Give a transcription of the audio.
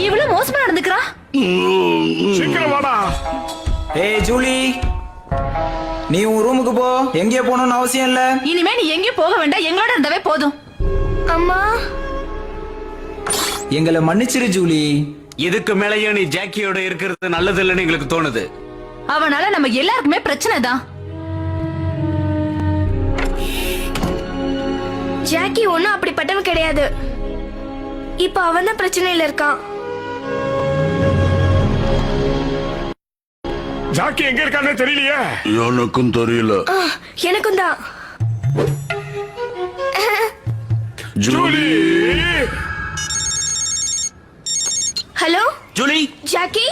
இவ்வளவு மோசமா நடந்துக்கிறா. சீக்கிரம் வாடா. ஏய் ஜூலி, நீ உன் ரூமுக்கு போ. எங்கே போகணும்னு அவசியம் இல்ல. இனிமே நீ எங்கேயும் போக வேண்டாம், எங்களோட இருந்தாவே போதும். அம்மா, எங்களை மன்னிச்சிரு ஜூலி. இதுக்கு மேலேயே நீ ஜாக்கியோட இருக்கிறது நல்லது இல்லைன்னு எங்களுக்கு தோணுது. அவனால நம்ம எல்லாருக்குமே பிரச்சனை தான். ஜாக்கி ஒன்னும் அப்படிப்பட்டவன் கிடையாது. இப்ப அவன் தான் பிரச்சனையில இருக்கான். ஜாக்கி எங்க இருக்கானே தெரியலையே. எனக்கும் தெரியல. எனக்கும் தான். ஜூலி. Hello Julie, Jackie.